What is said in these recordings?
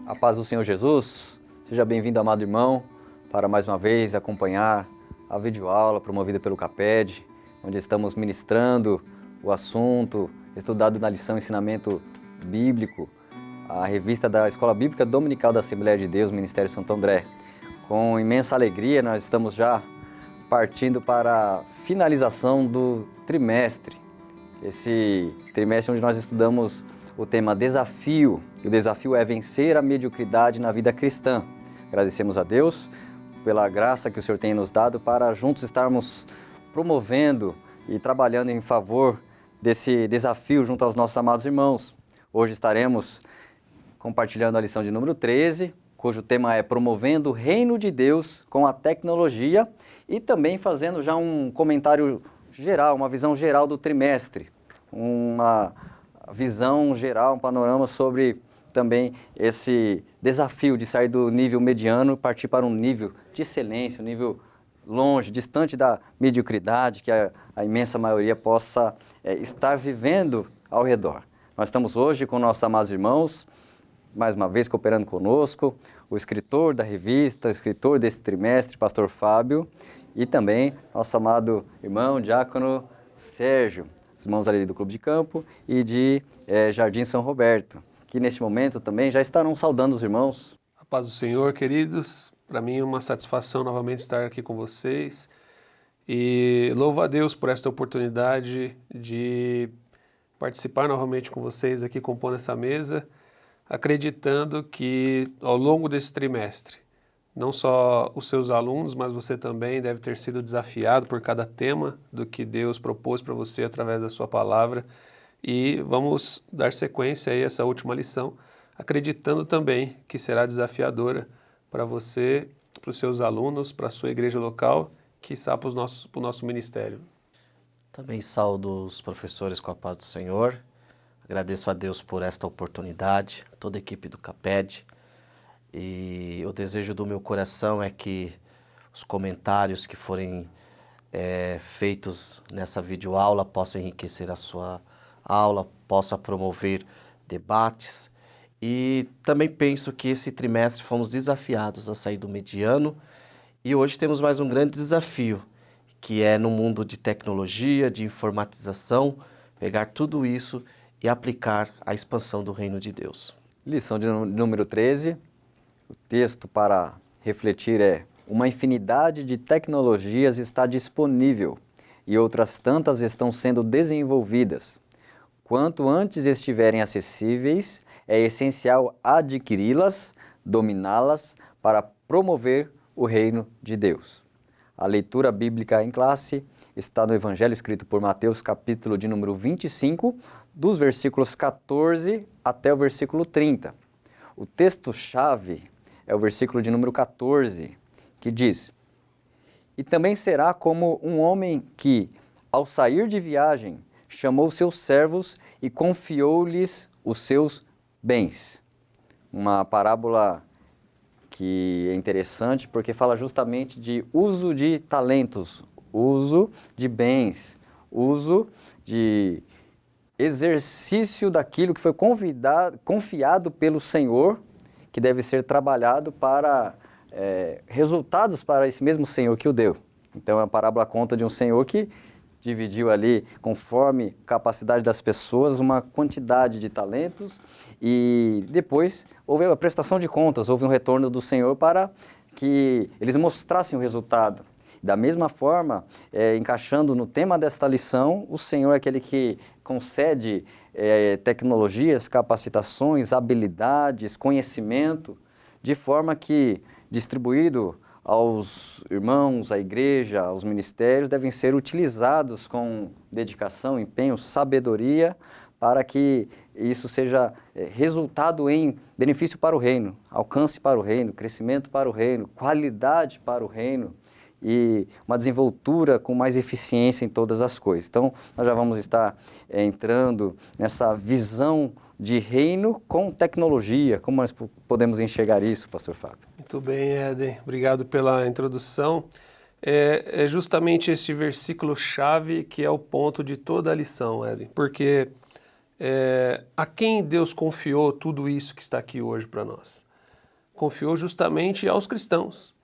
A paz do Senhor Jesus, seja bem-vindo, amado irmão, para mais uma vez acompanhar a videoaula promovida pelo CAPED, onde estamos ministrando o assunto estudado na lição Ensinamento Bíblico, a revista da Escola Bíblica Dominical da Assembleia de Deus, Ministério Santo André. Com imensa alegria, nós estamos já partindo para a finalização do trimestre. Esse trimestre onde nós estudamos o tema desafio. O desafio é vencer a mediocridade na vida cristã. Agradecemos a Deus pela graça que o Senhor tem nos dado para juntos estarmos promovendo e trabalhando em favor desse desafio junto aos nossos amados irmãos. Hoje estaremos compartilhando a lição de número 13, cujo tema é promovendo o reino de Deus com a tecnologia, e também fazendo já um comentário geral, uma visão geral do trimestre, uma visão geral, um panorama sobre também esse desafio de sair do nível mediano e partir para um nível de excelência, um nível longe, distante da mediocridade que a imensa maioria possa estar vivendo ao redor. Nós estamos hoje com nossos amados irmãos, mais uma vez cooperando conosco, o escritor da revista, o escritor desse trimestre, pastor Fábio, e também nosso amado irmão, diácono Sérgio, os irmãos ali do Clube de Campo e de Jardim São Roberto, que neste momento também já estarão saudando os irmãos. A paz do Senhor, queridos. Para mim é uma satisfação novamente estar aqui com vocês e louvo a Deus por esta oportunidade de participar novamente com vocês aqui compondo essa mesa, acreditando que ao longo desse trimestre, não só os seus alunos, mas você também deve ter sido desafiado por cada tema do que Deus propôs para você através da sua palavra. E vamos dar sequência a essa última lição, acreditando também que será desafiadora para você, para os seus alunos, para a sua igreja local, quiçá para o nosso ministério. Também saúdo os professores com a paz do Senhor. Agradeço a Deus por esta oportunidade, toda a equipe do CAPED. E o desejo do meu coração é que os comentários que forem feitos nessa videoaula possam enriquecer a sua aula, possa promover debates. E também penso que esse trimestre fomos desafiados a sair do mediano e hoje temos mais um grande desafio, que é no mundo de tecnologia, de informatização, pegar tudo isso e aplicar a expansão do reino de Deus. Lição de número 13, o texto para refletir é: uma infinidade de tecnologias está disponível e outras tantas estão sendo desenvolvidas. Quanto antes estiverem acessíveis, é essencial adquiri-las, dominá-las para promover o reino de Deus. A leitura bíblica em classe está no Evangelho escrito por Mateus, capítulo de número 25, dos versículos 14 até o versículo 30. O texto-chave é o versículo de número 14, que diz: E também será como um homem que, ao sair de viagem, chamou seus servos e confiou-lhes os seus bens. Uma parábola que é interessante porque fala justamente de uso de talentos, uso de bens, uso de exercício daquilo que foi confiado pelo Senhor, que deve ser trabalhado para resultados para esse mesmo Senhor que o deu. Então a parábola conta de um Senhor que dividiu ali, conforme a capacidade das pessoas, uma quantidade de talentos e depois houve a prestação de contas, houve um retorno do Senhor para que eles mostrassem o resultado. Da mesma forma, encaixando no tema desta lição, o Senhor é aquele que concede tecnologias, capacitações, habilidades, conhecimento, de forma que, distribuído aos irmãos, à igreja, aos ministérios, devem ser utilizados com dedicação, empenho, sabedoria, para que isso seja resultado em benefício para o reino, alcance para o reino, crescimento para o reino, qualidade para o reino e uma desenvoltura com mais eficiência em todas as coisas. Então, nós já vamos estar entrando nessa visão de reino com tecnologia. Como nós podemos enxergar isso, pastor Fábio? Muito bem, Éden. Obrigado pela introdução. É justamente esse versículo-chave que é o ponto de toda a lição, Éden, porque a quem Deus confiou tudo isso que está aqui hoje para nós? confiou justamente aos cristãos.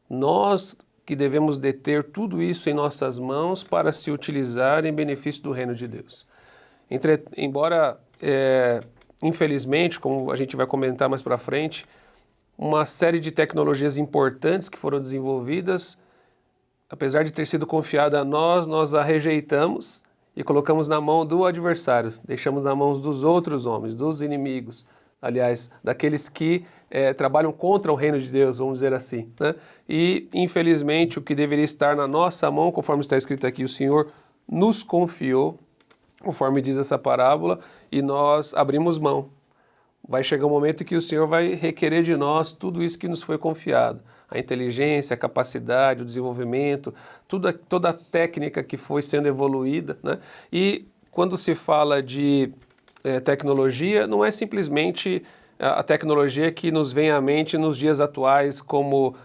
Nós que devemos deter tudo isso em nossas mãos para se utilizar em benefício do reino de Deus. Embora, infelizmente, como a gente vai comentar mais para frente, uma série de tecnologias importantes que foram desenvolvidas, apesar de ter sido confiada a nós a rejeitamos e colocamos na mão do adversário, deixamos nas mãos dos outros homens, dos inimigos, aliás, daqueles que trabalham contra o reino de Deus, vamos dizer assim, né? E, infelizmente, o que deveria estar na nossa mão, conforme está escrito aqui, o Senhor nos confiou, conforme diz essa parábola, e nós abrimos mão. Vai chegar um momento que o Senhor vai requerer de nós tudo isso que nos foi confiado. A inteligência, a capacidade, o desenvolvimento, toda a técnica que foi sendo evoluída, né? E quando se fala de tecnologia, não é simplesmente a tecnologia que nos vem à mente nos dias atuais, como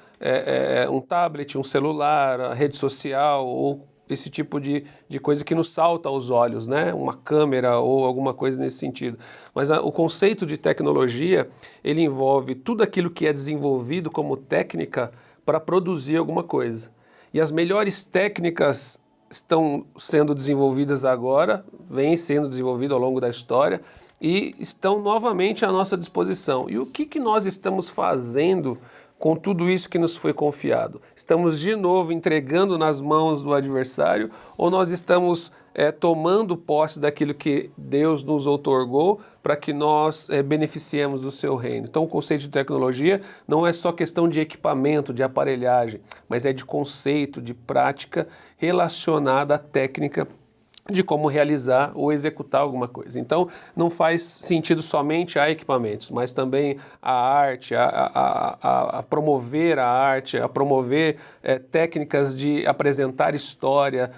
um tablet, um celular, a rede social ou esse tipo de coisa que nos salta aos olhos, né? Uma câmera ou alguma coisa nesse sentido. Mas o conceito de tecnologia, ele envolve tudo aquilo que é desenvolvido como técnica para produzir alguma coisa. E as melhores técnicas estão sendo desenvolvidas agora, vêm sendo desenvolvidas ao longo da história e estão novamente à nossa disposição. E o que nós estamos fazendo com tudo isso que nos foi confiado? Estamos de novo entregando nas mãos do adversário ou nós estamos tomando posse daquilo que Deus nos outorgou para que nós beneficiemos do seu reino? Então o conceito de tecnologia não é só questão de equipamento, de aparelhagem, mas é de conceito, de prática relacionada à técnica de como realizar ou executar alguma coisa. Então, não faz sentido somente a equipamentos, mas também a arte, a promover a arte, a promover técnicas de apresentar história,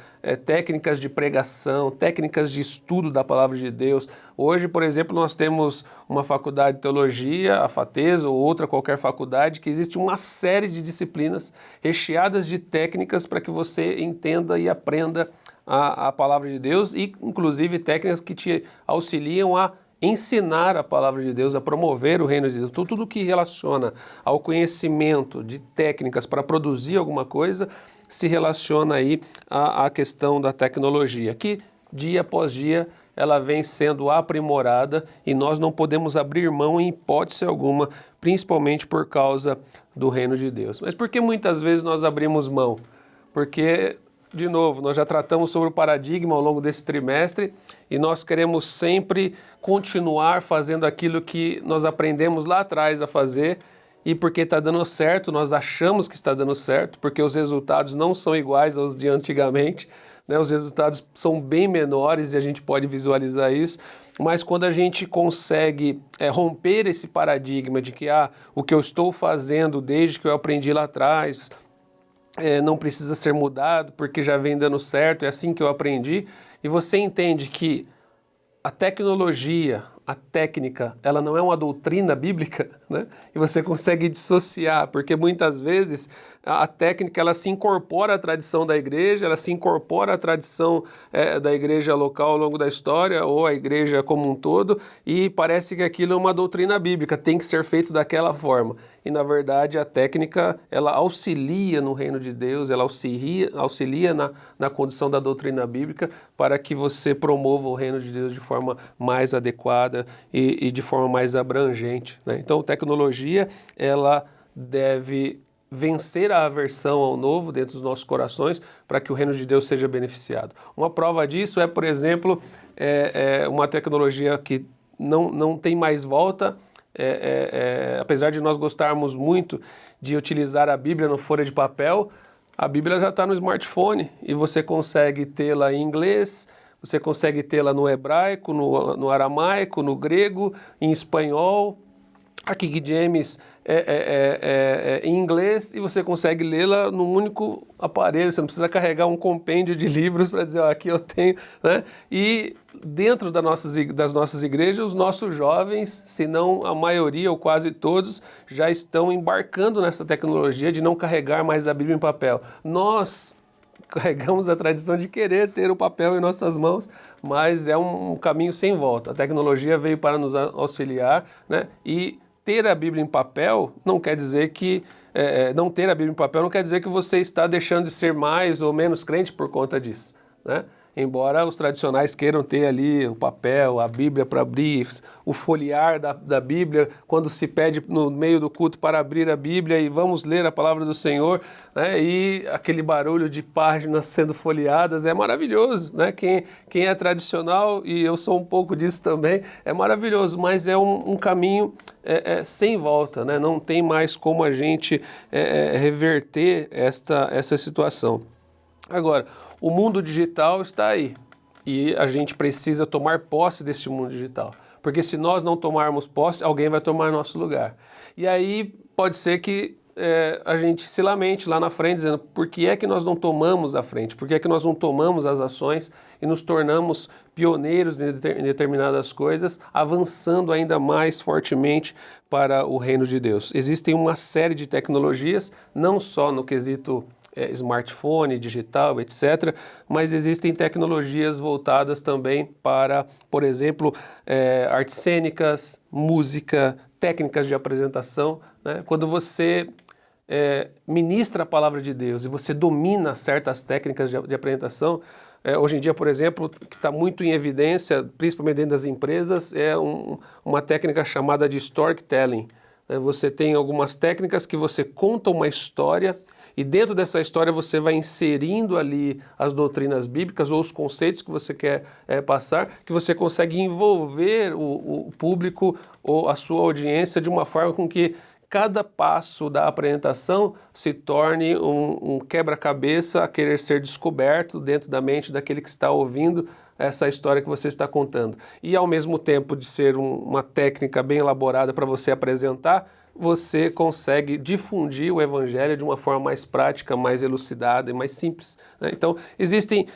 técnicas de pregação, técnicas de estudo da palavra de Deus. Hoje, por exemplo, nós temos uma faculdade de teologia, a FATES ou outra qualquer faculdade, que existe uma série de disciplinas recheadas de técnicas para que você entenda e aprenda a palavra de Deus e, inclusive, técnicas que te auxiliam a ensinar a palavra de Deus, a promover o reino de Deus. Tudo que relaciona ao conhecimento de técnicas para produzir alguma coisa se relaciona aí à questão da tecnologia, que dia após dia ela vem sendo aprimorada e nós não podemos abrir mão em hipótese alguma, principalmente por causa do reino de Deus. Mas por que muitas vezes nós abrimos mão? Porque, de novo, nós já tratamos sobre o paradigma ao longo desse trimestre e nós queremos sempre continuar fazendo aquilo que nós aprendemos lá atrás a fazer e porque está dando certo, nós achamos que está dando certo, porque os resultados não são iguais aos de antigamente, né? Os resultados são bem menores e a gente pode visualizar isso, mas quando a gente consegue romper esse paradigma de que o que eu estou fazendo desde que eu aprendi lá atrás não precisa ser mudado porque já vem dando certo, é assim que eu aprendi, e você entende que a tecnologia, a técnica, ela não é uma doutrina bíblica, né? E você consegue dissociar, porque muitas vezes a técnica ela se incorpora à tradição da igreja, ela se incorpora à tradição da igreja local ao longo da história, ou a igreja como um todo, e parece que aquilo é uma doutrina bíblica, tem que ser feito daquela forma. E na verdade a técnica, ela auxilia no reino de Deus, ela auxilia na condição da doutrina bíblica para que você promova o reino de Deus de forma mais adequada e de forma mais abrangente, né? Então, tecnologia, ela deve vencer a aversão ao novo dentro dos nossos corações para que o reino de Deus seja beneficiado. Uma prova disso é, por exemplo, uma tecnologia que não tem mais volta, apesar de nós gostarmos muito de utilizar a Bíblia no folha de papel, a Bíblia já está no smartphone e você consegue tê-la em inglês, você consegue tê-la no hebraico, no aramaico, no grego, em espanhol. A King James em inglês e você consegue lê-la num único aparelho, você não precisa carregar um compêndio de livros para dizer, aqui eu tenho, né? E dentro das nossas igrejas, os nossos jovens, se não a maioria ou quase todos, já estão embarcando nessa tecnologia de não carregar mais a Bíblia em papel. Nós carregamos a tradição de querer ter o papel em nossas mãos, mas é um caminho sem volta. A tecnologia veio para nos auxiliar, né? E ter a Bíblia em papel não quer dizer que não ter a Bíblia em papel não quer dizer que você está deixando de ser mais ou menos crente por conta disso, né? Embora os tradicionais queiram ter ali o papel, a Bíblia para abrir, o folhear da Bíblia, quando se pede no meio do culto para abrir a Bíblia e vamos ler a palavra do Senhor, né? E aquele barulho de páginas sendo folheadas é maravilhoso, né? Quem é tradicional, e eu sou um pouco disso também, é maravilhoso, mas é um caminho sem volta, né? Não tem mais como a gente reverter essa situação. Agora, o mundo digital está aí e a gente precisa tomar posse desse mundo digital, porque se nós não tomarmos posse, alguém vai tomar nosso lugar. E aí pode ser que a gente se lamente lá na frente, dizendo por que é que nós não tomamos a frente, por que é que nós não tomamos as ações e nos tornamos pioneiros em determinadas coisas, avançando ainda mais fortemente para o reino de Deus. Existem uma série de tecnologias, não só no quesito smartphone, digital, etc., mas existem tecnologias voltadas também para, por exemplo, artes cênicas, música, técnicas de apresentação, né? Quando você ministra a palavra de Deus e você domina certas técnicas de apresentação, hoje em dia, por exemplo, que está muito em evidência, principalmente dentro das empresas, é uma técnica chamada de storytelling. Você tem algumas técnicas que você conta uma história e dentro dessa história você vai inserindo ali as doutrinas bíblicas ou os conceitos que você quer passar, que você consegue envolver o público ou a sua audiência de uma forma com que cada passo da apresentação se torne um quebra-cabeça a querer ser descoberto dentro da mente daquele que está ouvindo essa história que você está contando. E ao mesmo tempo de ser uma técnica bem elaborada para você apresentar, você consegue difundir o evangelho de uma forma mais prática, mais elucidada e mais simples, né? Então, existem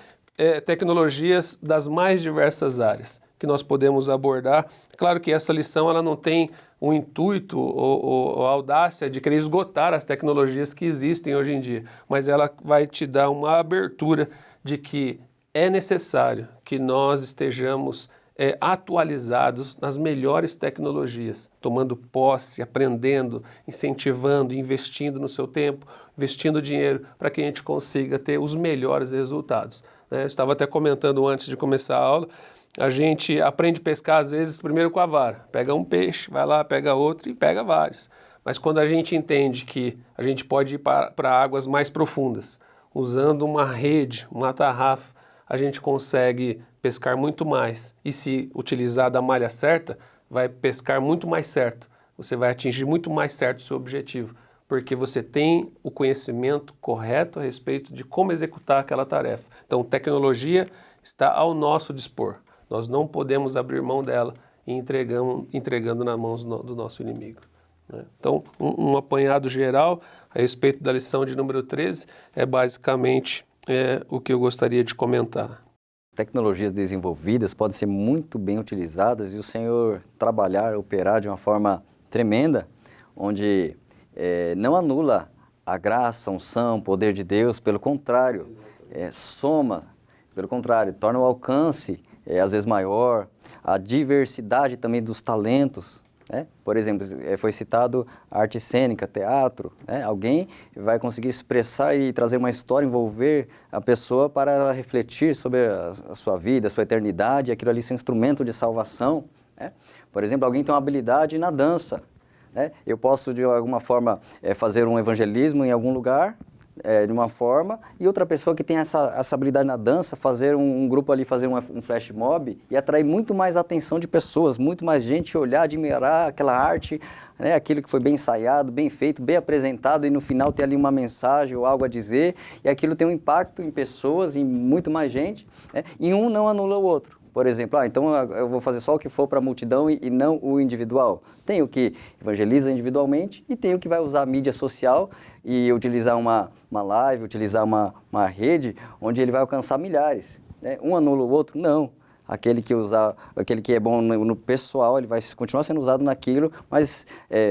tecnologias das mais diversas áreas que nós podemos abordar. Claro que essa lição ela não tem o intuito ou a audácia de querer esgotar as tecnologias que existem hoje em dia, mas ela vai te dar uma abertura de que é necessário que nós estejamos atualizados nas melhores tecnologias, tomando posse, aprendendo, incentivando, investindo no seu tempo, investindo dinheiro para que a gente consiga ter os melhores resultados, né? Eu estava até comentando antes de começar a aula, a gente aprende a pescar às vezes primeiro com a vara, pega um peixe, vai lá, pega outro e pega vários. Mas quando a gente entende que a gente pode ir para águas mais profundas, usando uma rede, uma tarrafa, a gente consegue pescar muito mais. E se utilizar da malha certa, vai pescar muito mais certo. Você vai atingir muito mais certo o seu objetivo, porque você tem o conhecimento correto a respeito de como executar aquela tarefa. Então, tecnologia está ao nosso dispor. Nós não podemos abrir mão dela e entregando nas mãos do nosso inimigo, né? Então, um apanhado geral a respeito da lição de número 13 é basicamente o que eu gostaria de comentar. Tecnologias desenvolvidas podem ser muito bem utilizadas e o Senhor trabalhar, operar de uma forma tremenda, onde não anula a graça, a unção, o poder de Deus, pelo contrário, soma, pelo contrário, torna o alcance às vezes maior, a diversidade também dos talentos, né? Por exemplo, foi citado arte cênica, teatro, né? Alguém vai conseguir expressar e trazer uma história, envolver a pessoa para ela refletir sobre a sua vida, a sua eternidade, aquilo ali ser um instrumento de salvação, né? Por exemplo, alguém tem uma habilidade na dança, né? Eu posso de alguma forma fazer um evangelismo em algum lugar, de uma forma, e outra pessoa que tem essa habilidade na dança, fazer um grupo ali, fazer um flash mob e atrair muito mais atenção de pessoas, muito mais gente olhar, admirar aquela arte, né, aquilo que foi bem ensaiado, bem feito, bem apresentado e no final ter ali uma mensagem ou algo a dizer e aquilo tem um impacto em pessoas, em muito mais gente, né, e um não anula o outro. Por exemplo, então eu vou fazer só o que for para a multidão e não o individual. Tem o que evangeliza individualmente e tem o que vai usar a mídia social e utilizar uma live, utilizar uma rede onde ele vai alcançar milhares, né? Um anula o outro? Não. Aquele que é bom no pessoal, ele vai continuar sendo usado naquilo, mas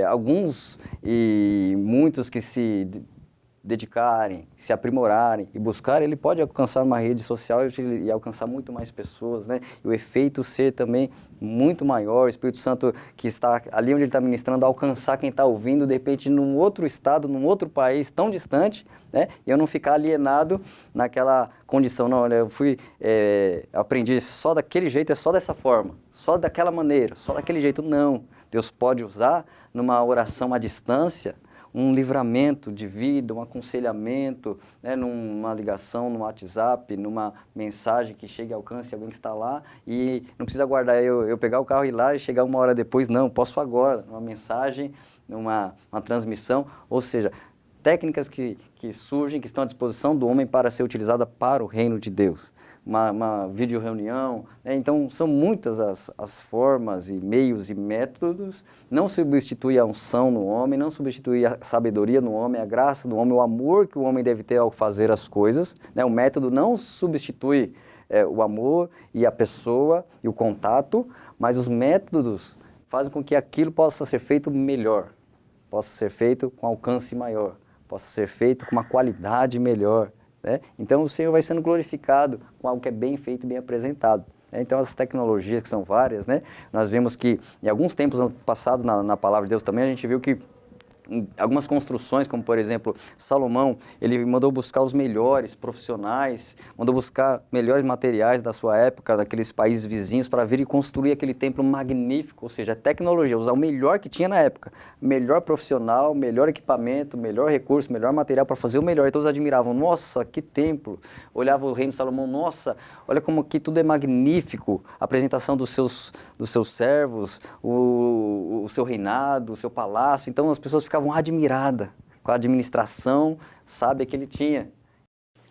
alguns e muitos que se dedicarem, se aprimorarem e buscarem, ele pode alcançar uma rede social e alcançar muito mais pessoas, né? E o efeito ser também muito maior, o Espírito Santo que está ali onde ele está ministrando, alcançar quem está ouvindo, de repente, num outro estado, num outro país tão distante, né? E eu não ficar alienado naquela condição, não, olha, eu aprendi só daquele jeito, é só dessa forma, só daquela maneira, só daquele jeito, não. Deus pode usar numa oração à distância, um livramento de vida, um aconselhamento, né, numa ligação, no WhatsApp, numa mensagem que chegue e alcance alguém que está lá e não precisa aguardar eu pegar o carro e ir lá e chegar uma hora depois, não, posso agora, uma mensagem, uma transmissão, ou seja, técnicas que surgem, que estão à disposição do homem para ser utilizada para o reino de Deus. Uma videoreunião, né? Então são muitas as formas e meios e métodos, não substitui a unção no homem, não substitui a sabedoria no homem, a graça do homem, o amor que o homem deve ter ao fazer as coisas, né? O método não substitui o amor e a pessoa e o contato, mas os métodos fazem com que aquilo possa ser feito melhor, possa ser feito com alcance maior, possa ser feito com uma qualidade melhor. Né? Então o Senhor vai sendo glorificado com algo que é bem feito e bem apresentado. Então as tecnologias, que são várias, né? Nós vemos que em alguns tempos passados na palavra de Deus também, a gente viu que em algumas construções, como por exemplo, Salomão, ele mandou buscar os melhores profissionais, mandou buscar melhores materiais da sua época, daqueles países vizinhos, para vir e construir aquele templo magnífico, ou seja, a tecnologia, usar o melhor que tinha na época, melhor profissional, melhor equipamento, melhor recurso, melhor material para fazer o melhor. E todos admiravam, nossa, que templo! Olhava o reino de Salomão, nossa, olha como aqui tudo é magnífico, a apresentação dos seus servos, o seu reinado, o seu palácio. Então as pessoas ficavam admiradas com a administração sábia que ele tinha.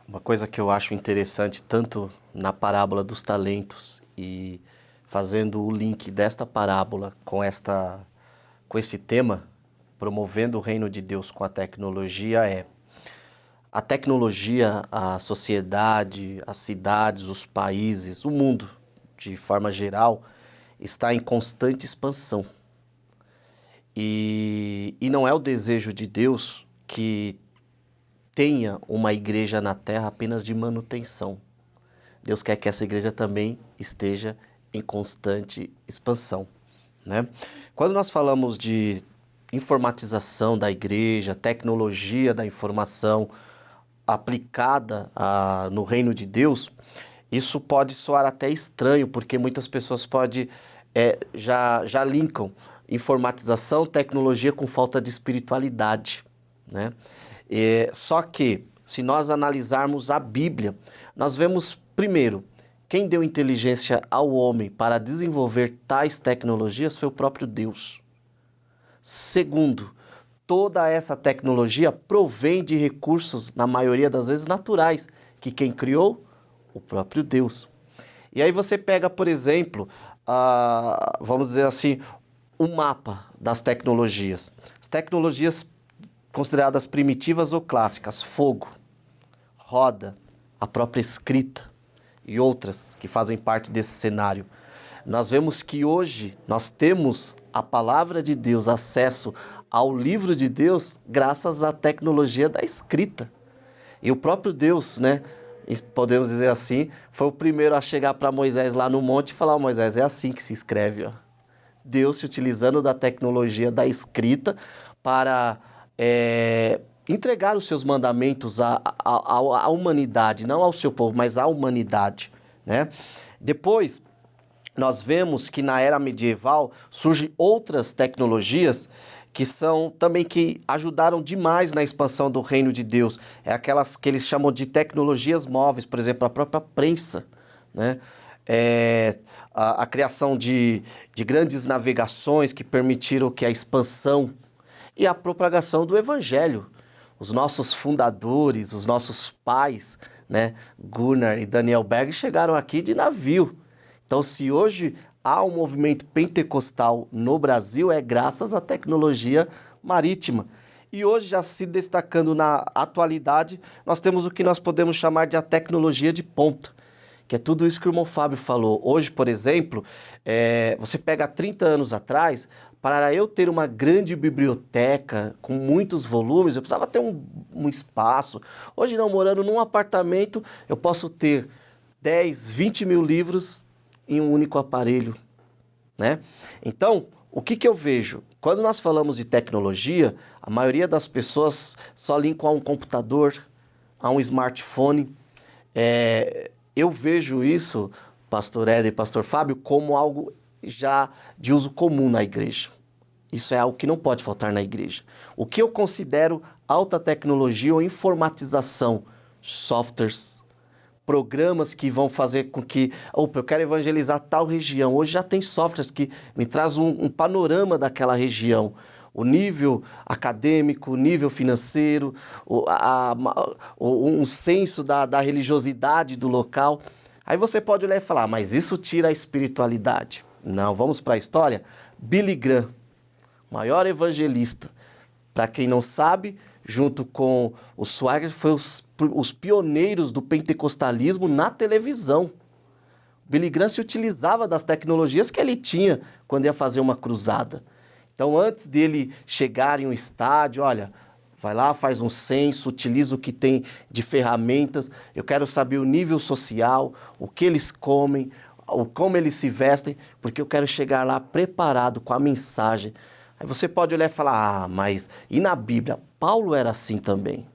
Uma coisa que eu acho interessante, tanto na parábola dos talentos e fazendo o link desta parábola com esse tema, promovendo o reino de Deus com a tecnologia, a tecnologia, a sociedade, as cidades, os países, o mundo, de forma geral, está em constante expansão. E não é o desejo de Deus que tenha uma igreja na terra apenas de manutenção. Deus quer que essa igreja também esteja em constante expansão, né? Quando nós falamos de informatização da igreja, tecnologia da informação aplicada no reino de Deus, isso pode soar até estranho, porque muitas pessoas já linkam informatização, tecnologia com falta de espiritualidade, né? Só que, se nós analisarmos a Bíblia, nós vemos, primeiro, quem deu inteligência ao homem para desenvolver tais tecnologias foi o próprio Deus. Segundo, toda essa tecnologia provém de recursos, na maioria das vezes, naturais, que quem criou? O próprio Deus. E aí você pega, por exemplo, vamos dizer assim, um mapa das tecnologias. As tecnologias consideradas primitivas ou clássicas, fogo, roda, a própria escrita e outras que fazem parte desse cenário. Nós vemos que hoje nós temos a palavra de Deus, acesso ao livro de Deus, graças à tecnologia da escrita. E o próprio Deus, né, podemos dizer assim, foi o primeiro a chegar para Moisés lá no monte e falar, Moisés, é assim que se escreve, ó. Deus se utilizando da tecnologia da escrita para entregar os seus mandamentos à humanidade, não ao seu povo, mas à humanidade, né? Depois, nós vemos que na era medieval surgem outras tecnologias que são também que ajudaram demais na expansão do reino de Deus. É aquelas que eles chamam de tecnologias móveis, por exemplo, a própria prensa, né? A criação de grandes navegações que permitiram que a expansão e a propagação do evangelho. Os nossos fundadores, os nossos pais, né, Gunnar e Daniel Berg, chegaram aqui de navio. Então, se hoje há um movimento pentecostal no Brasil, é graças à tecnologia marítima. E hoje, já se destacando na atualidade, nós temos o que nós podemos chamar de a tecnologia de ponta, que é tudo isso que o irmão Fábio falou. Hoje, por exemplo, você pega 30 anos atrás, para eu ter uma grande biblioteca com muitos volumes, eu precisava ter um espaço. Hoje não, morando num apartamento, eu posso ter 10, 20 mil livros em um único aparelho, né? Então, o que eu vejo? Quando nós falamos de tecnologia, a maioria das pessoas só linka a um computador, a um smartphone. Eu vejo isso, pastor Éder e pastor Fábio, como algo já de uso comum na igreja. Isso é algo que não pode faltar na igreja. O que eu considero alta tecnologia ou informatização, softwares, programas que vão fazer com que, eu quero evangelizar tal região. Hoje já tem softwares que me trazem um panorama daquela região. O nível acadêmico, o nível financeiro, um senso da religiosidade do local. Aí você pode olhar e falar, mas isso tira a espiritualidade. Não, vamos para a história. Billy Graham, maior evangelista. Para quem não sabe, junto com o Swagger, foi os pioneiros do pentecostalismo na televisão. Billy Graham se utilizava das tecnologias que ele tinha quando ia fazer uma cruzada. Então, antes dele chegar em um estádio, olha, vai lá, faz um censo, utiliza o que tem de ferramentas. Eu quero saber o nível social, o que eles comem, como eles se vestem, porque eu quero chegar lá preparado com a mensagem. Aí você pode olhar e falar, mas e na Bíblia? Paulo era assim também.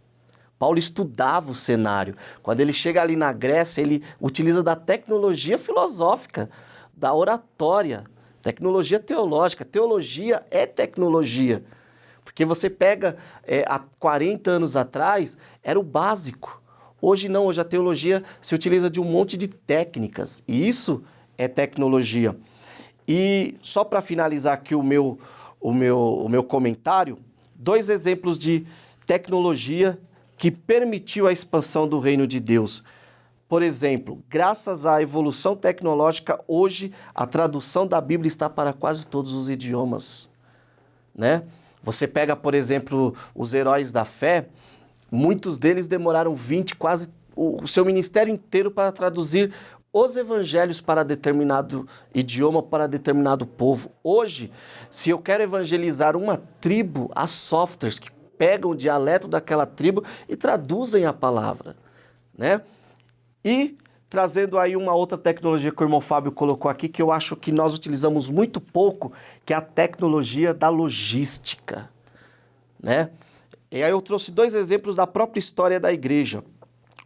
Paulo estudava o cenário. Quando ele chega ali na Grécia, ele utiliza da tecnologia filosófica, da oratória, tecnologia teológica. Teologia é tecnologia. Porque você pega, há 40 anos atrás, era o básico. Hoje não, hoje a teologia se utiliza de um monte de técnicas. E isso é tecnologia. E só para finalizar aqui o meu comentário, 2 exemplos de tecnologia que permitiu a expansão do reino de Deus. Por exemplo, graças à evolução tecnológica, hoje a tradução da Bíblia está para quase todos os idiomas, né? Você pega, por exemplo, os heróis da fé, muitos deles demoraram quase o seu ministério inteiro para traduzir os evangelhos para determinado idioma, para determinado povo. Hoje, se eu quero evangelizar uma tribo, há softwares que pegam o dialeto daquela tribo e traduzem a palavra, né? E trazendo aí uma outra tecnologia que o irmão Fábio colocou aqui, que eu acho que nós utilizamos muito pouco, que é a tecnologia da logística, né? E aí eu trouxe 2 exemplos da própria história da igreja.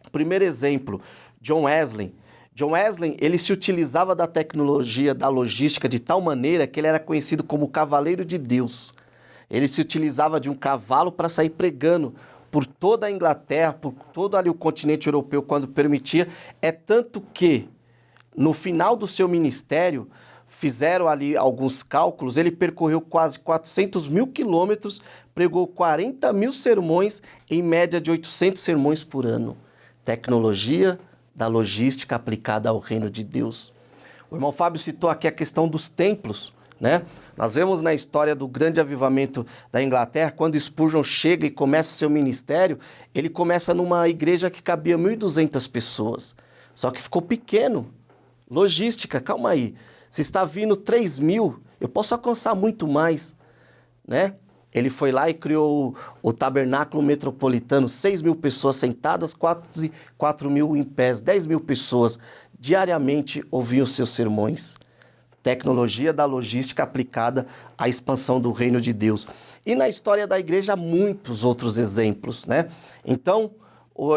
O primeiro exemplo, John Wesley. John Wesley, ele se utilizava da tecnologia da logística de tal maneira que ele era conhecido como o Cavaleiro de Deus. Ele se utilizava de um cavalo para sair pregando por toda a Inglaterra, por todo ali o continente europeu, quando permitia. É tanto que, no final do seu ministério, fizeram ali alguns cálculos, ele percorreu quase 400 mil quilômetros, pregou 40 mil sermões, em média de 800 sermões por ano. Tecnologia da logística aplicada ao reino de Deus. O irmão Fábio citou aqui a questão dos templos, né? Nós vemos na história do grande avivamento da Inglaterra, quando Spurgeon chega e começa o seu ministério, ele começa numa igreja que cabia 1.200 pessoas. Só que ficou pequeno. Logística, calma aí. Se está vindo 3.000, eu posso alcançar muito mais, né? Ele foi lá e criou o tabernáculo metropolitano, 6.000 pessoas sentadas, 4.000 em pés, 10.000 pessoas diariamente ouviam os seus sermões. Tecnologia da logística aplicada à expansão do reino de Deus. E na história da igreja há muitos outros exemplos, né? Então,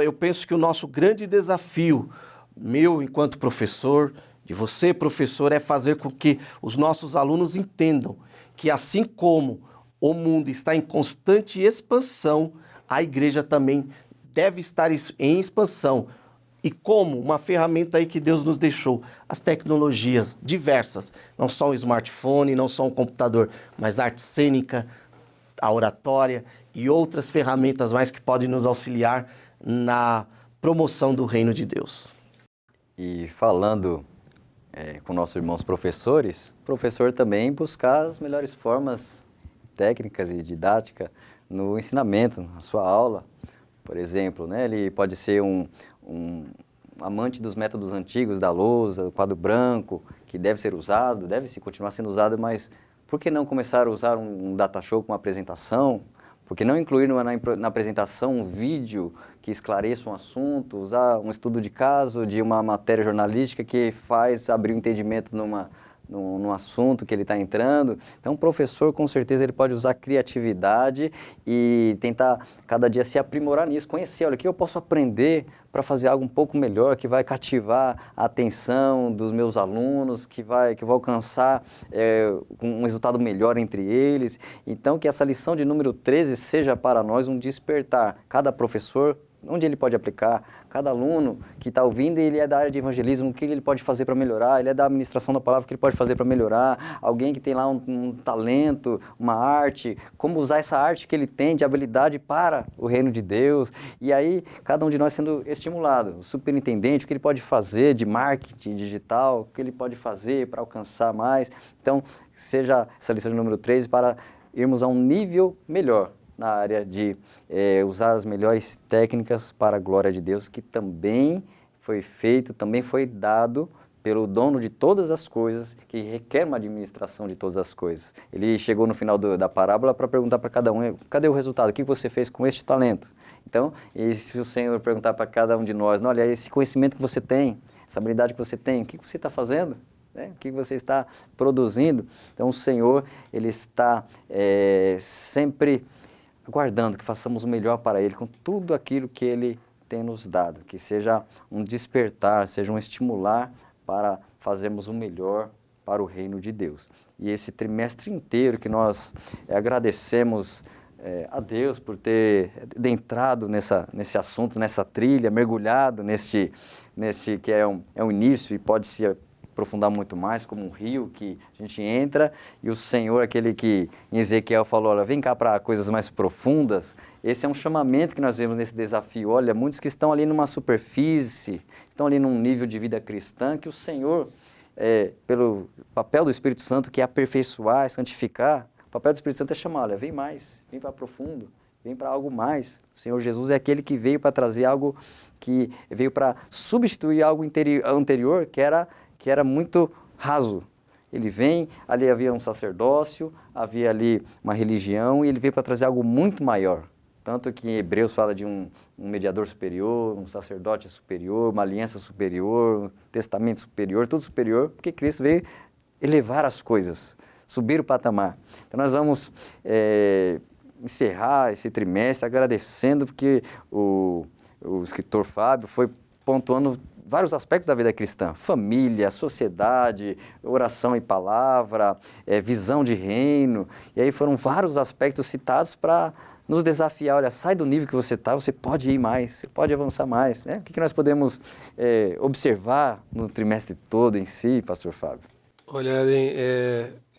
eu penso que o nosso grande desafio, meu enquanto professor, de você professor, é fazer com que os nossos alunos entendam que assim como o mundo está em constante expansão, a igreja também deve estar em expansão. E como uma ferramenta aí que Deus nos deixou, as tecnologias diversas, não só o smartphone, não só um computador, mas a arte cênica, a oratória e outras ferramentas mais que podem nos auxiliar na promoção do reino de Deus. E falando com nossos irmãos professores, o professor também buscar as melhores formas técnicas e didática no ensinamento, na sua aula. Por exemplo, né, ele pode ser um amante dos métodos antigos, da lousa, do quadro branco, que deve ser usado, deve-se continuar sendo usado, mas por que não começar a usar um data show com uma apresentação? Por que não incluir na apresentação um vídeo que esclareça um assunto, usar um estudo de caso de uma matéria jornalística que faz abrir o entendimento num assunto que ele está entrando? Então, o professor, com certeza, ele pode usar criatividade e tentar cada dia se aprimorar nisso, conhecer, olha, o que eu posso aprender para fazer algo um pouco melhor, que vai cativar a atenção dos meus alunos, que eu vou alcançar um resultado melhor entre eles. Então, que essa lição de número 13 seja para nós um despertar. Cada professor, onde ele pode aplicar, cada aluno que está ouvindo, ele é da área de evangelismo, o que ele pode fazer para melhorar, ele é da administração da palavra, o que ele pode fazer para melhorar, alguém que tem lá um talento, uma arte, como usar essa arte que ele tem de habilidade para o reino de Deus, e aí cada um de nós sendo estimulado, o superintendente, o que ele pode fazer de marketing digital, o que ele pode fazer para alcançar mais. Então, seja essa lição de número 13 para irmos a um nível melhor na área de usar as melhores técnicas para a glória de Deus, que também foi feito, também foi dado pelo dono de todas as coisas, que requer uma administração de todas as coisas. Ele chegou no final da parábola para perguntar para cada um, cadê o resultado? O que você fez com este talento? Então, e se o Senhor perguntar para cada um de nós, olha, esse conhecimento que você tem, essa habilidade que você tem, o que você está fazendo? O que você está produzindo? Então, o Senhor, Ele está sempre aguardando que façamos o melhor para Ele com tudo aquilo que Ele tem nos dado, que seja um despertar, seja um estimular para fazermos o melhor para o reino de Deus. E esse trimestre inteiro que nós agradecemos a Deus por ter entrado nesse assunto, nessa trilha, mergulhado neste que é um início e pode se aprofundar muito mais, como um rio que a gente entra, e o Senhor, aquele que em Ezequiel falou, olha, vem cá para coisas mais profundas. Esse é um chamamento que nós vemos nesse desafio. Olha, muitos que estão ali numa superfície, estão ali num nível de vida cristã, que o Senhor, pelo papel do Espírito Santo, que é aperfeiçoar, santificar, o papel do Espírito Santo é chamar, olha, vem mais, vem para profundo, vem para algo mais. O Senhor Jesus é aquele que veio para trazer algo, que veio para substituir algo anterior, que era muito raso. Ele vem, ali havia um sacerdócio, havia ali uma religião, e ele veio para trazer algo muito maior. Tanto que em Hebreus fala de um mediador superior, um sacerdote superior, uma aliança superior, um testamento superior, tudo superior, porque Cristo veio elevar as coisas, subir o patamar. Então nós vamos encerrar esse trimestre agradecendo, porque o escritor Fábio foi pontuando vários aspectos da vida cristã, família, sociedade, oração e palavra, visão de reino, e aí foram vários aspectos citados para nos desafiar, olha, sai do nível que você está, você pode ir mais, você pode avançar mais, né? O que nós podemos observar no trimestre todo em si, pastor Fábio? Olha,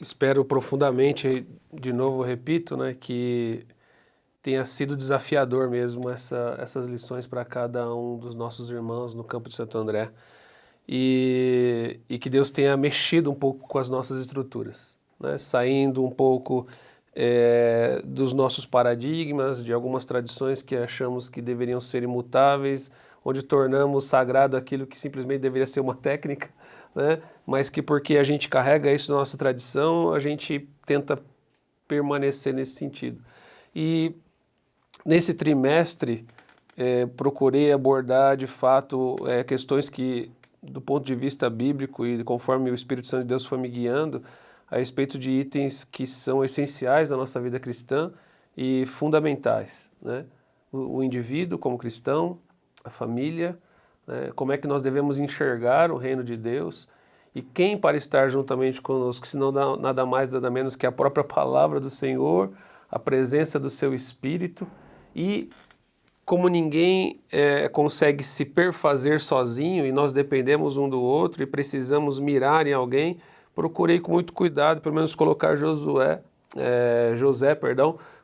espero profundamente, de novo repito, né, que tenha sido desafiador mesmo essas lições para cada um dos nossos irmãos no campo de Santo André, e que Deus tenha mexido um pouco com as nossas estruturas, né? Saindo um pouco dos nossos paradigmas, de algumas tradições que achamos que deveriam ser imutáveis, onde tornamos sagrado aquilo que simplesmente deveria ser uma técnica, né? Mas que porque a gente carrega isso na nossa tradição, a gente tenta permanecer nesse sentido. E nesse trimestre, procurei abordar, de fato, questões que, do ponto de vista bíblico e conforme o Espírito Santo de Deus foi me guiando, a respeito de itens que são essenciais na nossa vida cristã e fundamentais, né? O indivíduo como cristão, a família, né? Como é que nós devemos enxergar o reino de Deus e quem para estar juntamente conosco, se não nada mais, nada menos que a própria palavra do Senhor, a presença do seu Espírito. E como ninguém consegue se perfazer sozinho e nós dependemos um do outro e precisamos mirar em alguém, procurei com muito cuidado, pelo menos colocar José,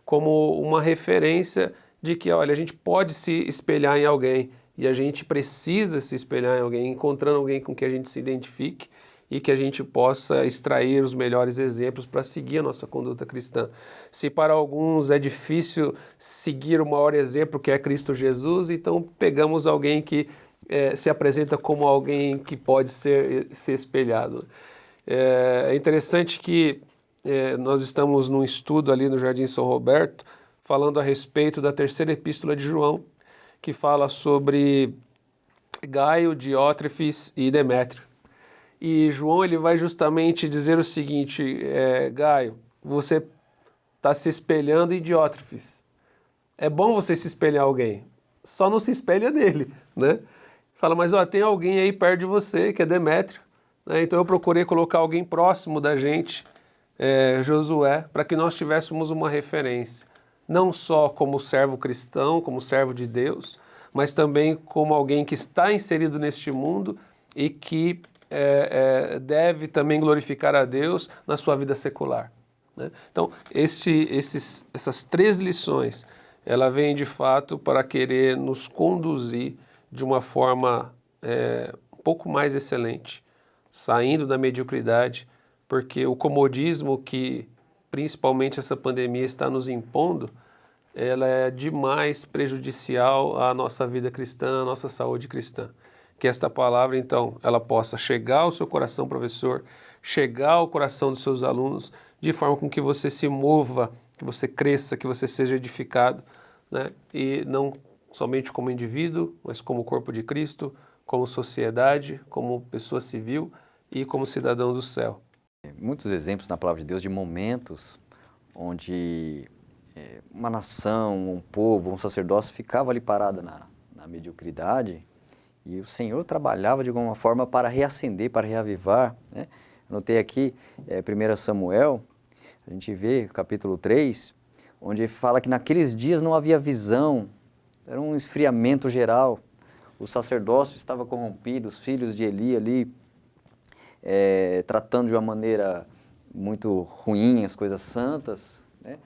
como uma referência de que, olha, a gente pode se espelhar em alguém e a gente precisa se espelhar em alguém, encontrando alguém com quem a gente se identifique e que a gente possa extrair os melhores exemplos para seguir a nossa conduta cristã. Se para alguns é difícil seguir o maior exemplo que é Cristo Jesus, então pegamos alguém que se apresenta como alguém que pode ser espelhado. É interessante que nós estamos num estudo ali no Jardim São Roberto, falando a respeito da terceira epístola de João, que fala sobre Gaio, Diótrefes e Demétrio. E João ele vai justamente dizer o seguinte, Gaio, você está se espelhando em Diótrefes. É bom você se espelhar em alguém, só não se espelha nele, né? Fala, mas tem alguém aí perto de você, que é Demétrio, né? Então eu procurei colocar alguém próximo da gente, Josué, para que nós tivéssemos uma referência, não só como servo cristão, como servo de Deus, mas também como alguém que está inserido neste mundo e que deve também glorificar a Deus na sua vida secular, né? Então, essas 3 lições, ela vem de fato para querer nos conduzir de uma forma um pouco mais excelente, saindo da mediocridade, porque o comodismo que principalmente essa pandemia está nos impondo, ela é demais prejudicial à nossa vida cristã, à nossa saúde cristã. Que esta palavra, então, ela possa chegar ao seu coração, professor, chegar ao coração dos seus alunos, de forma com que você se mova, que você cresça, que você seja edificado, né? E não somente como indivíduo, mas como corpo de Cristo, como sociedade, como pessoa civil e como cidadão do céu. Muitos exemplos na palavra de Deus de momentos onde uma nação, um povo, um sacerdócio ficava ali parada na mediocridade e o Senhor trabalhava de alguma forma para reacender, para reavivar, né? Eu notei aqui 1 Samuel, a gente vê capítulo 3, onde fala que naqueles dias não havia visão, era um esfriamento geral, o sacerdócio estava corrompido, os filhos de Eli ali tratando de uma maneira muito ruim as coisas santas, né?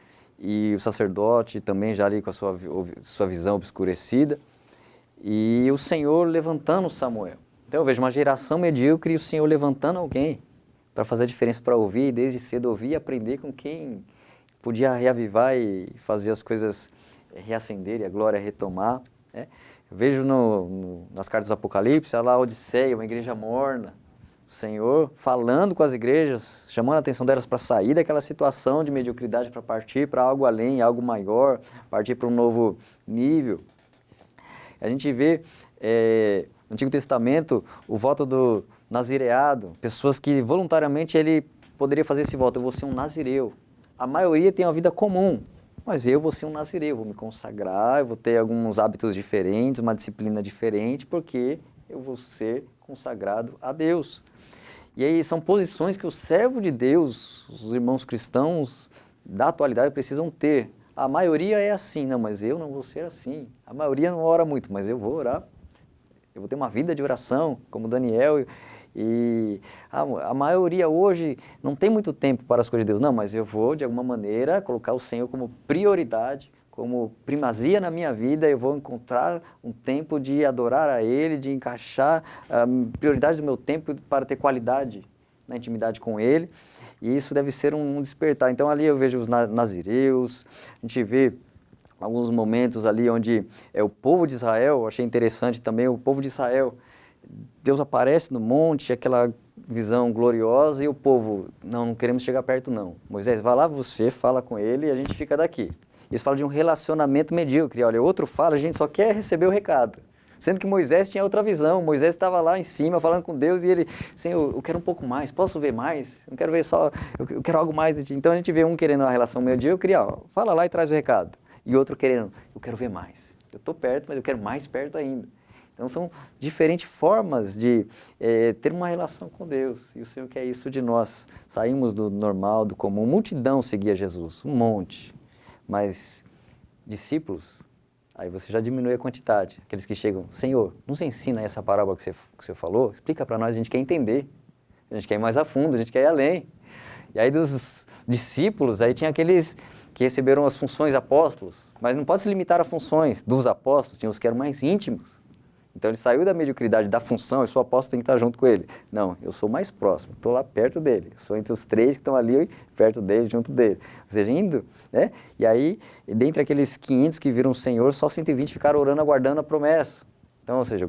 E o sacerdote também já ali com a sua visão obscurecida, e o Senhor levantando Samuel. Então eu vejo uma geração medíocre e o Senhor levantando alguém para fazer a diferença, para ouvir, e desde cedo ouvir e aprender com quem podia reavivar e fazer as coisas reacender e a glória retomar, né? Eu vejo nas cartas do Apocalipse, lá a Odisseia, uma igreja morna, o Senhor falando com as igrejas, chamando a atenção delas para sair daquela situação de mediocridade, para partir para algo além, algo maior, partir para um novo nível. A gente vê no Antigo Testamento o voto do nazireado, pessoas que voluntariamente ele poderia fazer esse voto, eu vou ser um nazireu. A maioria tem uma vida comum, mas eu vou ser um nazireu, vou me consagrar, eu vou ter alguns hábitos diferentes, uma disciplina diferente, porque eu vou ser consagrado a Deus. E aí são posições que o servo de Deus, os irmãos cristãos da atualidade precisam ter. A maioria é assim, não, mas eu não vou ser assim. A maioria não ora muito, mas eu vou orar. Eu vou ter uma vida de oração, como Daniel. E a maioria hoje não tem muito tempo para as coisas de Deus. Não, mas eu vou, de alguma maneira, colocar o Senhor como prioridade, como primazia na minha vida. Eu vou encontrar um tempo de adorar a Ele, de encaixar a prioridade do meu tempo para ter qualidade na intimidade com Ele. E isso deve ser um despertar. Então ali eu vejo os nazireus, a gente vê alguns momentos ali onde o povo de Israel, achei interessante também, o povo de Israel, Deus aparece no monte, aquela visão gloriosa, e o povo, não queremos chegar perto não. Moisés, vai lá você, fala com ele e a gente fica daqui. Isso fala de um relacionamento medíocre, olha, outro fala, a gente só quer receber o recado. Sendo que Moisés tinha outra visão, Moisés estava lá em cima falando com Deus e ele, Senhor, eu quero um pouco mais, posso ver mais? Eu não quero ver só, eu quero algo mais de ti. Então a gente vê um querendo uma relação medíocre, fala lá e traz o recado. E outro querendo, eu quero ver mais. Eu estou perto, mas eu quero mais perto ainda. Então são diferentes formas de ter uma relação com Deus. E o Senhor quer isso de nós. Saímos do normal, do comum. Multidão seguia Jesus, um monte. Mas discípulos, aí você já diminui a quantidade. Aqueles que chegam, Senhor, nos ensina essa parábola que você falou, explica para nós, a gente quer entender. A gente quer ir mais a fundo, a gente quer ir além. E aí dos discípulos, aí tinha aqueles que receberam as funções apóstolos, mas não pode se limitar a funções dos apóstolos, tinha os que eram mais íntimos. Então ele saiu da mediocridade da função, eu sou apóstolo, tenho que estar junto com ele. Não, eu sou mais próximo, estou lá perto dele. Eu sou entre os 3 que estão ali, perto dele, junto dele. Ou seja, indo, né? E aí, dentre aqueles 500 que viram o Senhor, só 120 ficaram orando, aguardando a promessa. Então, ou seja,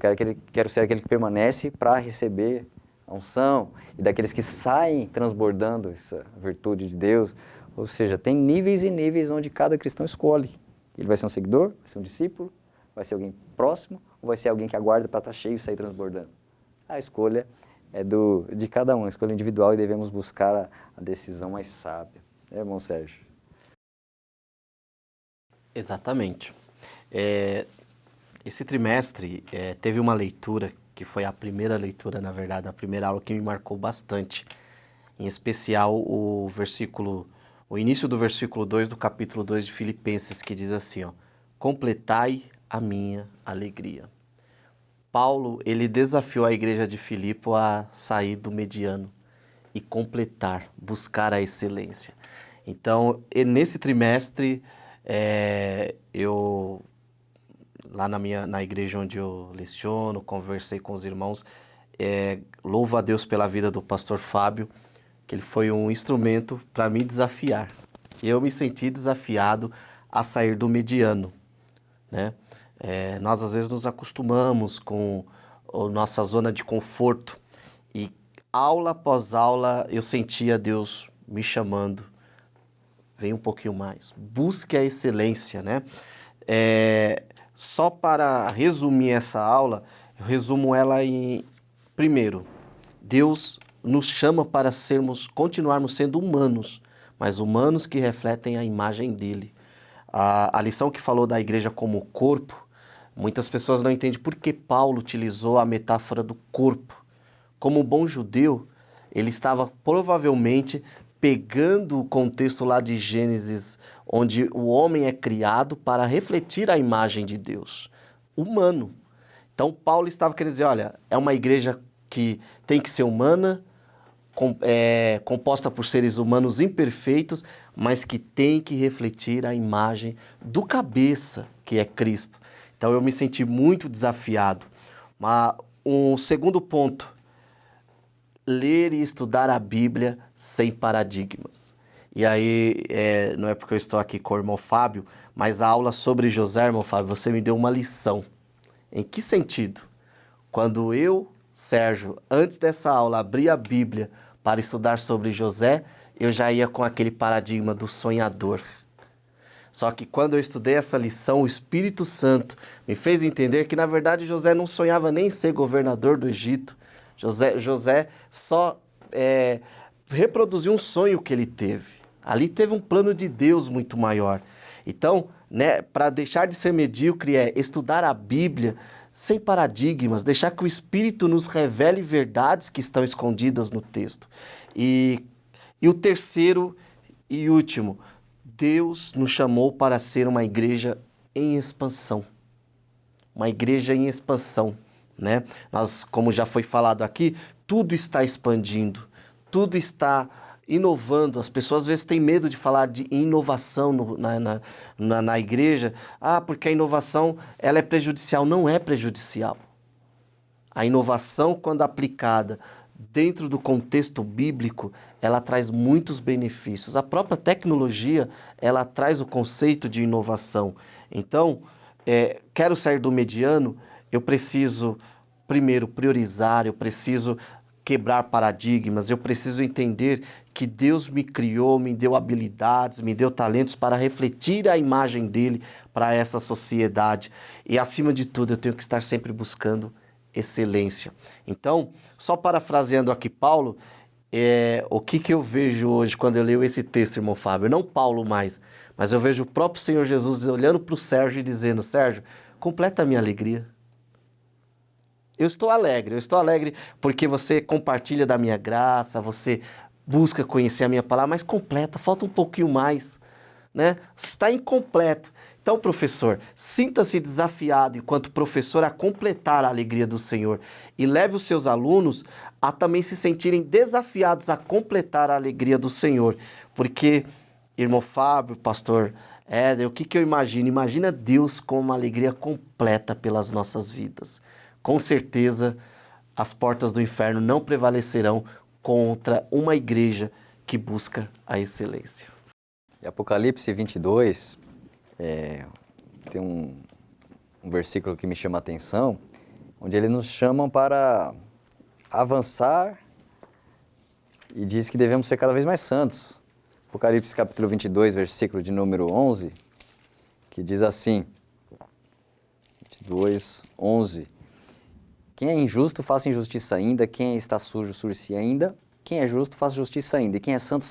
quero ser aquele que permanece para receber a unção e daqueles que saem transbordando essa virtude de Deus. Ou seja, tem níveis e níveis onde cada cristão escolhe. Ele vai ser um seguidor, vai ser um discípulo, vai ser alguém próximo ou vai ser alguém que aguarda para estar cheio e sair transbordando. A escolha é de cada um, a escolha individual, e devemos buscar a decisão mais sábia. É, irmão Sérgio? Exatamente. Esse trimestre teve uma leitura, que foi a primeira leitura, na verdade, a primeira aula que me marcou bastante. Em especial o início do versículo 2 do capítulo 2 de Filipenses, que diz assim, ó, completai a minha alegria. Paulo, ele desafiou a igreja de Filipe a sair do mediano e completar, buscar a excelência. Então, nesse trimestre, eu, lá na igreja onde eu leciono, conversei com os irmãos, louvo a Deus pela vida do pastor Fábio, que ele foi um instrumento para me desafiar. Eu me senti desafiado a sair do mediano, né? Nós, às vezes, nos acostumamos com a nossa zona de conforto e, aula após aula, eu sentia Deus me chamando. Vem um pouquinho mais. Busque a excelência, né? Só para resumir essa aula, eu resumo ela em... Primeiro, Deus nos chama para continuarmos sendo humanos, mas humanos que refletem a imagem dele. A lição que falou da igreja como corpo, muitas pessoas não entendem por que Paulo utilizou a metáfora do corpo. Como bom judeu, ele estava provavelmente pegando o contexto lá de Gênesis, onde o homem é criado para refletir a imagem de Deus, humano. Então Paulo estava querendo dizer, olha, é uma igreja que tem que ser humana, composta por seres humanos imperfeitos, mas que tem que refletir a imagem do cabeça, que é Cristo. Então eu me senti muito desafiado. Mas um segundo ponto, ler e estudar a Bíblia sem paradigmas. E aí, não é porque eu estou aqui com o irmão Fábio, mas a aula sobre José, irmão Fábio, você me deu uma lição. Em que sentido? Quando eu, Sérgio, antes dessa aula, abri a Bíblia para estudar sobre José, eu já ia com aquele paradigma do sonhador. Só que quando eu estudei essa lição, o Espírito Santo me fez entender que, na verdade, José não sonhava nem ser governador do Egito. José só reproduziu um sonho que ele teve. Ali teve um plano de Deus muito maior. Então, né, para deixar de ser medíocre estudar a Bíblia sem paradigmas, deixar que o Espírito nos revele verdades que estão escondidas no texto. E o terceiro e último, Deus nos chamou para ser uma igreja em expansão. Uma igreja em expansão, né? Nós, como já foi falado aqui, tudo está expandindo, tudo está inovando. As pessoas às vezes têm medo de falar de inovação na igreja. Porque a inovação ela é prejudicial. Não é prejudicial. A inovação, quando aplicada dentro do contexto bíblico, ela traz muitos benefícios. A própria tecnologia, ela traz o conceito de inovação. Então, quero sair do mediano, eu preciso, primeiro, priorizar, eu preciso quebrar paradigmas, eu preciso entender que Deus me criou, me deu habilidades, me deu talentos para refletir a imagem dele para essa sociedade. E, acima de tudo, eu tenho que estar sempre buscando excelência. Então, só parafraseando aqui Paulo, o que eu vejo hoje quando eu leio esse texto, irmão Fábio? Não Paulo mais, mas eu vejo o próprio Senhor Jesus olhando para o Sérgio e dizendo, Sérgio, completa a minha alegria. Eu estou alegre porque você compartilha da minha graça, você busca conhecer a minha palavra, mas completa, falta um pouquinho mais, né? Está incompleto. Então, professor, sinta-se desafiado enquanto professor a completar a alegria do Senhor e leve os seus alunos a também se sentirem desafiados a completar a alegria do Senhor. Porque, irmão Fábio, pastor Éder, o que eu imagino? Imagina Deus com uma alegria completa pelas nossas vidas. Com certeza, as portas do inferno não prevalecerão contra uma igreja que busca a excelência. Em Apocalipse 22, tem um versículo que me chama a atenção, onde ele nos chama para avançar e diz que devemos ser cada vez mais santos. Apocalipse capítulo 22, versículo de número 11, que diz assim, 22, 11, quem é injusto, faça injustiça ainda, quem está sujo, suje-se ainda, quem é justo, faça justiça ainda, e quem é santo,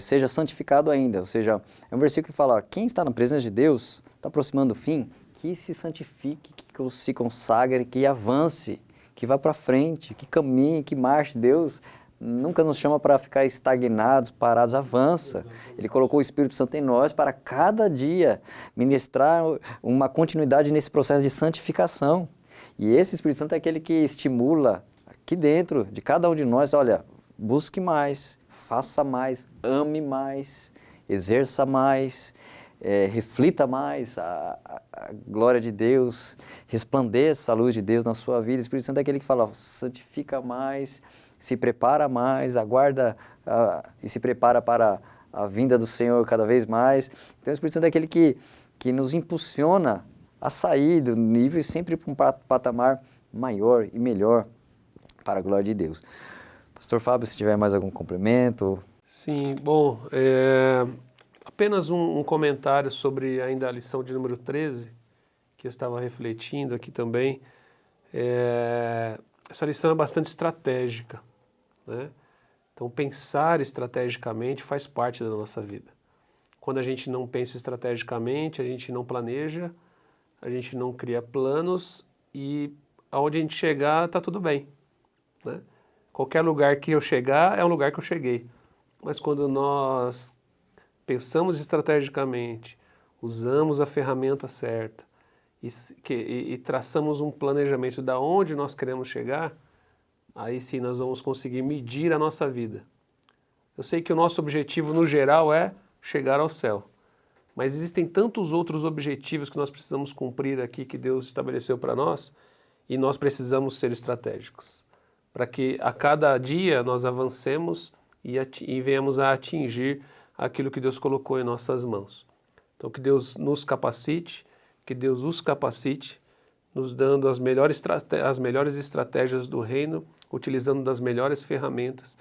seja santificado ainda. Ou seja, é um versículo que fala, quem está na presença de Deus, está aproximando do fim, que se santifique, que se consagre, que avance, que vá para frente, que caminhe, que marche. Deus nunca nos chama para ficar estagnados, parados, avança. Ele colocou o Espírito Santo em nós para cada dia ministrar uma continuidade nesse processo de santificação. E esse Espírito Santo é aquele que estimula aqui dentro de cada um de nós, olha, busque mais, faça mais, ame mais, exerça mais, reflita mais a glória de Deus, resplandeça a luz de Deus na sua vida. O Espírito Santo é aquele que fala, santifica mais, se prepara mais, aguarda e se prepara para a vinda do Senhor cada vez mais. Então o Espírito Santo é aquele que nos impulsiona a sair do nível e sempre para um patamar maior e melhor para a glória de Deus. Pastor Fábio, se tiver mais algum complemento. Sim, bom, apenas um comentário sobre ainda a lição de número 13, que eu estava refletindo aqui também. Essa lição é bastante estratégica, né? Então, pensar estrategicamente faz parte da nossa vida. Quando a gente não pensa estrategicamente, a gente não planeja, a gente não cria planos e aonde a gente chegar está tudo bem, né? Qualquer lugar que eu chegar é um lugar que eu cheguei. Mas quando nós pensamos estrategicamente, usamos a ferramenta certa e traçamos um planejamento de onde nós queremos chegar, aí sim nós vamos conseguir medir a nossa vida. Eu sei que o nosso objetivo no geral é chegar ao céu, mas existem tantos outros objetivos que nós precisamos cumprir aqui que Deus estabeleceu para nós e nós precisamos ser estratégicos, para que a cada dia nós avancemos e venhamos a atingir aquilo que Deus colocou em nossas mãos. Então que Deus nos capacite, que Deus os capacite, nos dando as melhores estratégias do reino, utilizando das melhores ferramentas,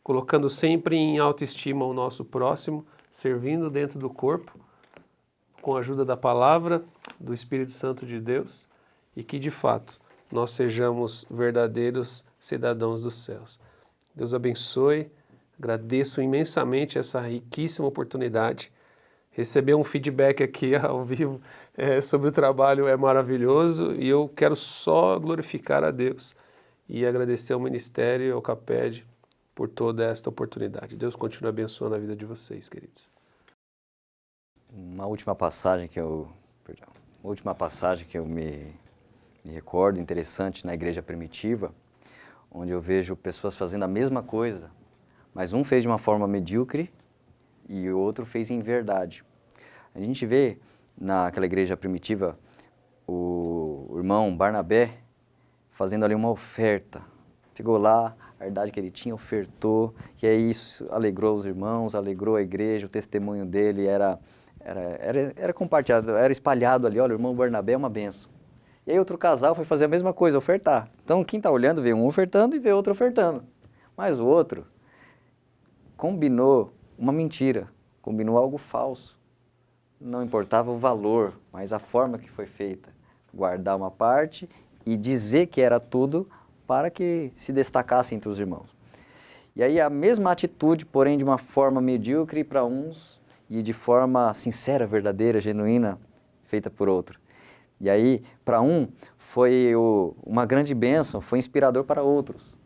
colocando sempre em autoestima o nosso próximo, servindo dentro do corpo, com a ajuda da palavra, do Espírito Santo de Deus, e que de fato nós sejamos verdadeiros cidadãos dos céus. Deus abençoe, agradeço imensamente essa riquíssima oportunidade. Receber um feedback aqui ao vivo sobre o trabalho é maravilhoso e eu quero só glorificar a Deus e agradecer ao Ministério e ao CAPED por toda esta oportunidade. Deus continue abençoando a vida de vocês, queridos. Uma última passagem que eu me recordo, interessante, na igreja primitiva, onde eu vejo pessoas fazendo a mesma coisa, mas um fez de uma forma medíocre e o outro fez em verdade. A gente vê naquela igreja primitiva o irmão Barnabé fazendo ali uma oferta. Chegou lá, a herdade que ele tinha, ofertou, e aí isso alegrou os irmãos, alegrou a igreja, o testemunho dele era compartilhado, era espalhado ali, olha, o irmão Barnabé é uma bênção. E aí outro casal foi fazer a mesma coisa, ofertar. Então quem está olhando vê um ofertando e vê outro ofertando. Mas o outro combinou uma mentira, combinou algo falso. Não importava o valor, mas a forma que foi feita. Guardar uma parte e dizer que era tudo para que se destacasse entre os irmãos. E aí a mesma atitude, porém de uma forma medíocre para uns e de forma sincera, verdadeira, genuína, feita por outro. E aí, para um, foi uma grande bênção, foi inspirador para outros.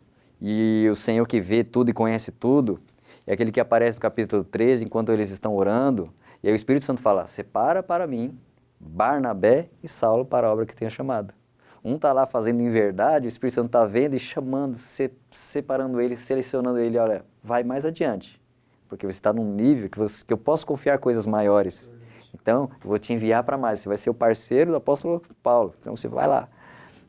E o Senhor que vê tudo e conhece tudo, é aquele que aparece no capítulo 13, enquanto eles estão orando, e aí o Espírito Santo fala, separa para mim Barnabé e Saulo para a obra que tenha chamado. Um está lá fazendo em verdade, o Espírito Santo está vendo e chamando, separando ele, selecionando ele, olha, vai mais adiante, porque você está num nível que eu posso confiar coisas maiores. Então, eu vou te enviar para mais, você vai ser o parceiro do apóstolo Paulo, então você vai lá.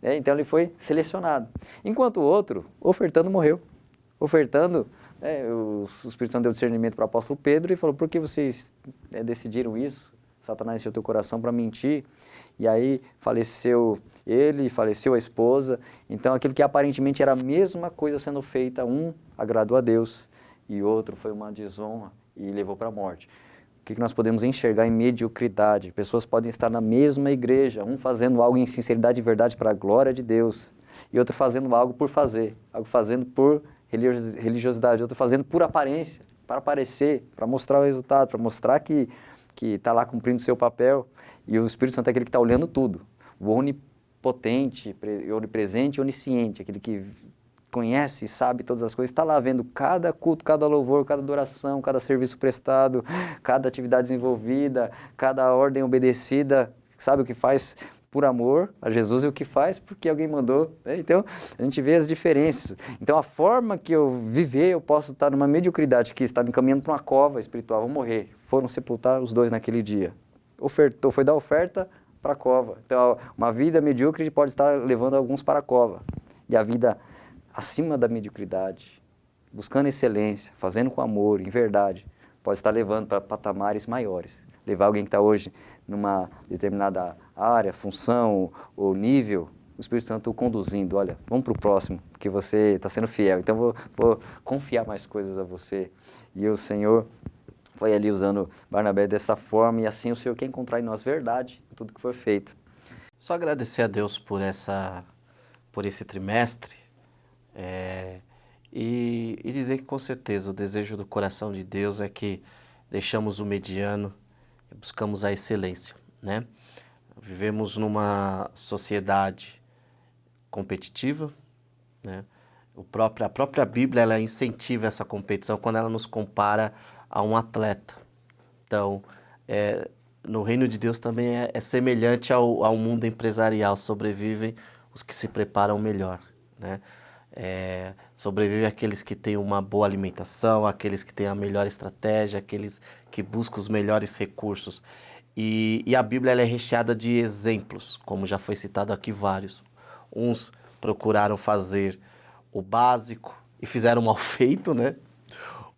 Então ele foi selecionado. Enquanto o outro, ofertando, morreu. Ofertando, o Espírito Santo deu discernimento para o apóstolo Pedro e falou, por que vocês decidiram isso? Satanás encheu teu coração para mentir, e aí faleceu ele, faleceu a esposa. Então aquilo que aparentemente era a mesma coisa sendo feita, um agradou a Deus e outro foi uma desonra e levou para a morte. O que nós podemos enxergar em mediocridade? Pessoas podem estar na mesma igreja, um fazendo algo em sinceridade e verdade para a glória de Deus, e outro fazendo algo por fazer, algo fazendo por religiosidade, outro fazendo por aparência, para aparecer, para mostrar o resultado, para mostrar que está lá cumprindo o seu papel. E o Espírito Santo é aquele que está olhando tudo, o onipotente, onipresente e onisciente, aquele que conhece e sabe todas as coisas, está lá vendo cada culto, cada louvor, cada adoração, cada serviço prestado, cada atividade desenvolvida, cada ordem obedecida, sabe o que faz por amor a Jesus e o que faz porque alguém mandou. Então, a gente vê as diferenças. Então, a forma que eu viver, eu posso estar numa mediocridade que está me caminhando para uma cova espiritual, vou morrer. Foram sepultar os dois naquele dia. Ofertou, foi dar oferta para a cova. Então, uma vida medíocre pode estar levando alguns para a cova. E a vida acima da mediocridade, buscando excelência, fazendo com amor, em verdade, pode estar levando para patamares maiores. Levar alguém que está hoje numa determinada área, função ou nível, o Espírito Santo o conduzindo. Olha, vamos para o próximo, porque você está sendo fiel. Então, vou confiar mais coisas a você. E o Senhor foi ali usando Barnabé dessa forma, e assim o Senhor quer encontrar em nós verdade em tudo que foi feito. Só agradecer a Deus por esse trimestre, e dizer que com certeza o desejo do coração de Deus é que deixamos o mediano e buscamos a excelência, né? Vivemos numa sociedade competitiva, né? A própria Bíblia, ela incentiva essa competição quando ela nos compara a um atleta. Então, no reino de Deus também é semelhante ao mundo empresarial. Sobrevivem os que se preparam melhor, né? Sobrevivem aqueles que têm uma boa alimentação, aqueles que têm a melhor estratégia, aqueles que buscam os melhores recursos. E a Bíblia ela é recheada de exemplos, como já foi citado aqui vários. Uns procuraram fazer o básico e fizeram mal feito, né?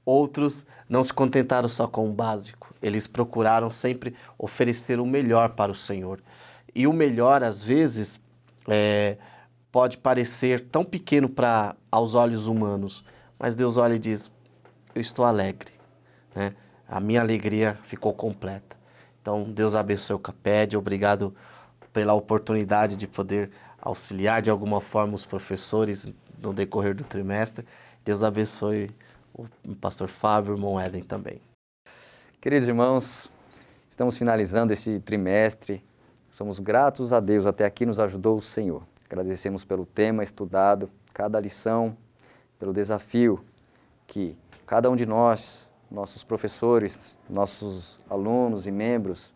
Outros não se contentaram só com o básico. Eles procuraram sempre oferecer o melhor para o Senhor. E o melhor, às vezes, pode parecer tão pequeno aos olhos humanos, mas Deus olha e diz, eu estou alegre, né? A minha alegria ficou completa. Então, Deus abençoe o Caped, obrigado pela oportunidade de poder auxiliar de alguma forma os professores no decorrer do trimestre. Deus abençoe o pastor Fábio e o irmão Éden também. Queridos irmãos, estamos finalizando esse trimestre. Somos gratos a Deus, até aqui nos ajudou o Senhor. Agradecemos pelo tema estudado, cada lição, pelo desafio que cada um de nós, nossos professores, nossos alunos e membros,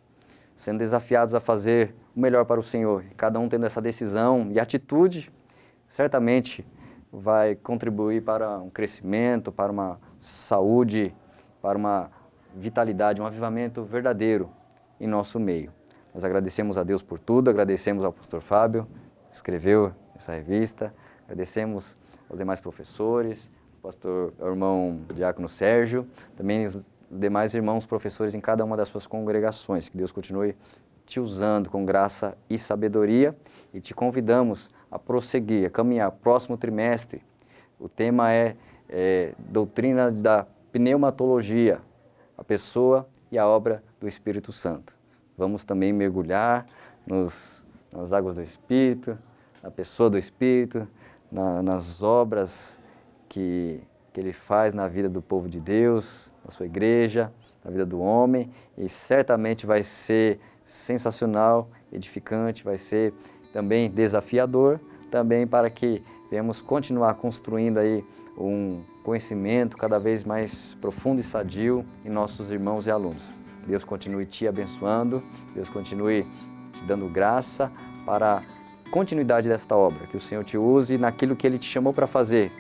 sendo desafiados a fazer o melhor para o Senhor. E cada um tendo essa decisão e atitude, certamente vai contribuir para um crescimento, para uma saúde, para uma vitalidade, um avivamento verdadeiro em nosso meio. Nós agradecemos a Deus por tudo, agradecemos ao pastor Fábio, que escreveu essa revista, agradecemos aos demais professores, ao irmão Diácono Sérgio, também os demais irmãos professores em cada uma das suas congregações. Que Deus continue te usando com graça e sabedoria, e te convidamos a prosseguir, a caminhar. Próximo trimestre, o tema é doutrina da pneumatologia, a pessoa e a obra do Espírito Santo. Vamos também mergulhar nas águas do Espírito, na pessoa do Espírito, nas obras que Ele faz na vida do povo de Deus, na sua igreja, na vida do homem, e certamente vai ser sensacional, edificante, vai ser também desafiador, também para que venhamos continuar construindo aí um conhecimento cada vez mais profundo e sadio em nossos irmãos e alunos. Deus continue te abençoando, Deus continue te dando graça para a continuidade desta obra, que o Senhor te use naquilo que Ele te chamou para fazer.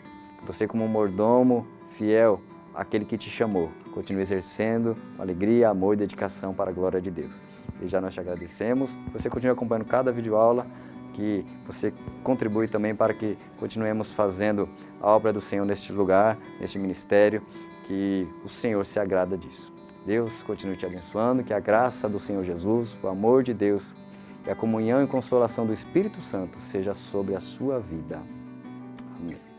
Você, como um mordomo fiel àquele que te chamou, continue exercendo alegria, amor e dedicação para a glória de Deus. E já nós te agradecemos. Você continue acompanhando cada videoaula, que você contribui também para que continuemos fazendo a obra do Senhor neste lugar, neste ministério, que o Senhor se agrada disso. Deus continue te abençoando, que a graça do Senhor Jesus, o amor de Deus e a comunhão e consolação do Espírito Santo seja sobre a sua vida. Amém.